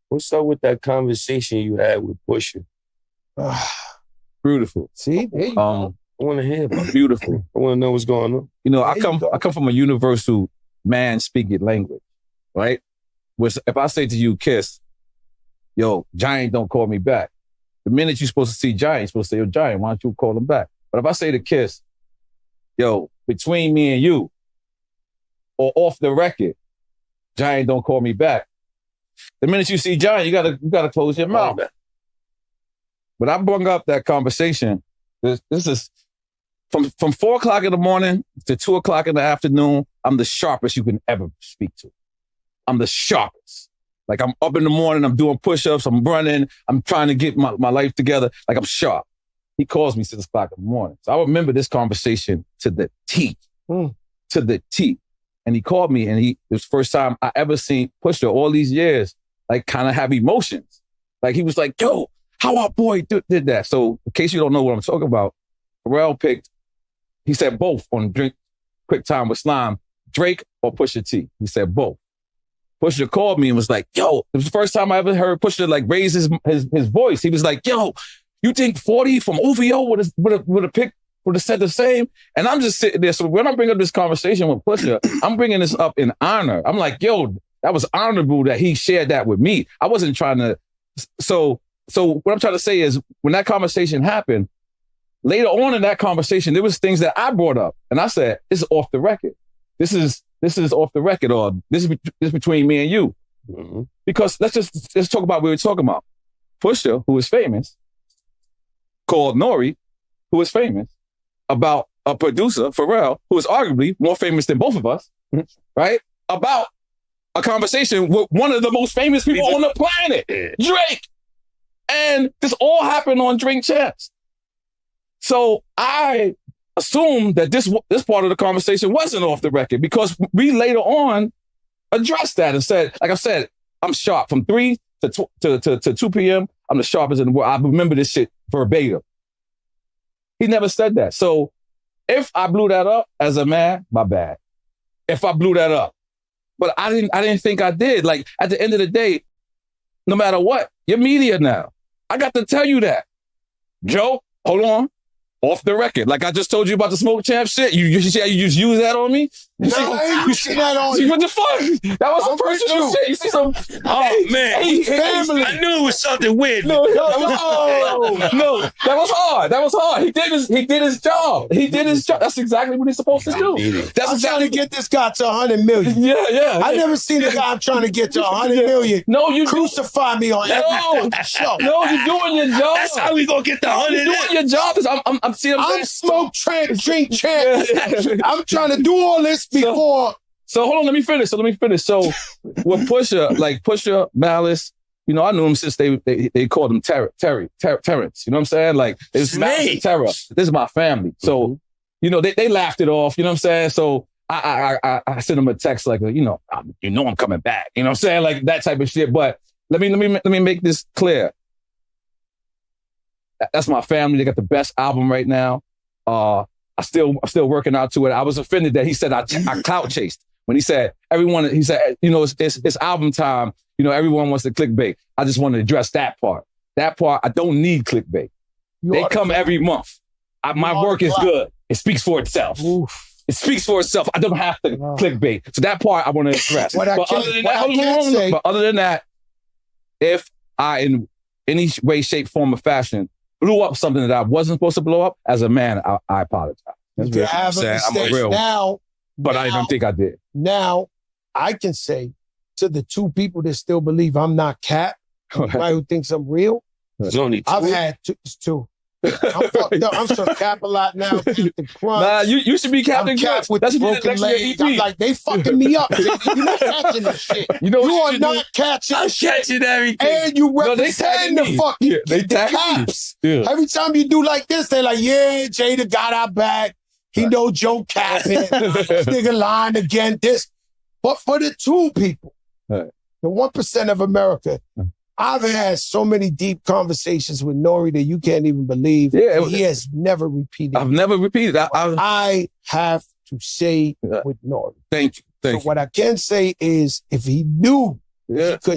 What's up with that conversation you had with Pusha? Beautiful. See, there you go. I want to hear about it. Beautiful. I want to know what's going on. You know, I come from a universal man speaking language, right? Which if I say to you, Kiss, yo, Giant don't call me back. The minute you're supposed to see Giant, you're supposed to say, yo, Giant, why don't you call him back? But if I say to Kiss, yo, between me and you, or off the record, Giant don't call me back. The minute you see Giant, you gotta close your mouth. But I brought up that conversation. This is from 4 o'clock in the morning to 2 o'clock in the afternoon. I'm the sharpest you can ever speak to. I'm the sharpest. Like I'm up in the morning, I'm doing push-ups, I'm running, I'm trying to get my life together. Like I'm sharp. He calls me 6 o'clock in the morning. So I remember this conversation to the T. To the T. And he called me and it was the first time I ever seen Pusha all these years, like kind of have emotions. Like he was like, yo, how our boy did that. So in case you don't know what I'm talking about, Pharrell picked, he said both on Drink Quick Time with Slime, Drake or Pusha T. He said both. Pusha called me and was like, yo, it was the first time I ever heard Pusha like raise his voice. He was like, yo, you think 40 from OVO would have said the same? And I'm just sitting there. So when I bring up this conversation with Pusha, I'm bringing this up in honor. I'm like, yo, that was honorable that he shared that with me. I wasn't trying to. So what I'm trying to say is when that conversation happened, later on in that conversation, there was things that I brought up. And I said, this is off the record. This is off the record, or this is between me and you. Mm-hmm. Because let's talk about what we were talking about. Pusha, who is famous, called Nori, who is famous, about a producer, Pharrell, who is arguably more famous than both of us, right? About a conversation with one of the most famous people on the planet, Drake. And this all happened on Drink Champs. So I assumed that this part of the conversation wasn't off the record because we later on addressed that and said, like I said, I'm sharp from 3 to 2 p.m. I'm the sharpest in the world. I remember this shit verbatim. He never said that. So if I blew that up as a man, my bad. If I blew that up. But I didn't think I did. Like at the end of the day, no matter what, you're media now. I got to tell you that. Joe, hold on. Off the record. Like I just told you about the Smoke Champ shit. You see how you just use that on me? No, you see that on you. What the fuck? That was some personal shit. You see some... Oh, man. Family. I knew it was something weird. No, that was hard. That was hard. He did his job. He did his job. That's exactly what he's supposed to do. I'm trying to get this guy to 100 million. Yeah. I never seen a guy I'm trying to get to 100 million. No, you crucify me on every show. No, you're doing your job. That's how we gonna get the 100. You're doing your job. I'm Smoke Champ, Drink Champ. I'm trying to do all this before. So hold on, let me finish. So with Pusha, Malice, you know, I knew him since they called him Terrence. You know what I'm saying? Like, it's Malice and Terror. This is my family. So, you know, they laughed it off. You know what I'm saying? So I sent him a text like, you know I'm coming back. You know what I'm saying? Like that type of shit. But let me make this clear. That's my family. They got the best album right now. I'm still working out to it. I was offended that he said I clout chased when he said you know, it's album time. You know, everyone wants to clickbait. I just want to address that part. That part, I don't need clickbait. They come every month. My work is good. It speaks for itself. Oof. It speaks for itself. I don't have to clickbait. So that part I want to address. But other than that, if I in any way, shape, form, or fashion blew up something that I wasn't supposed to blow up, as a man, I apologize. That's real. I'm a real one. But I don't think I did. Now, I can say to the 2 people that still believe I'm not Cap, everybody who thinks I'm real, there's only 2. I've had 2. I'm fucked up. I'm so Cap a lot now. Captain Crunch. Nah, you should be Captain Crunch. With that's broken legs. I'm like, they fucking me up. You're not catching this shit. You are not catching. I'm catching everything. And you represent the fucking the Caps. Yeah. Every time you do like this, they're like, yeah, Jada got our back. He know Joe capping. Nigga lying again. This. But for the 2 people, the 1% of America, I've had so many deep conversations with Nori that you can't even believe. Yeah, he has never repeated. I've never repeated. I have to say with Nori. Thank you. So what I can say is, if he knew he couldn't